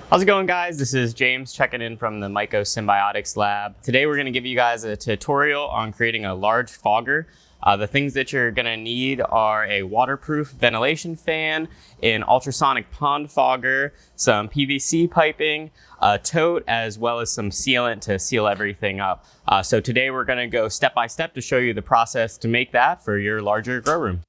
How's it going, guys? This is James checking in from the Mycosymbiotics lab. Today we're going to give you guys a tutorial on creating a large fogger. The things that you're going to need are a waterproof ventilation fan, an ultrasonic pond fogger, some PVC piping, a tote, as well as some sealant to seal everything up. So today we're going to go step by step to show you the process to make that for your larger grow room.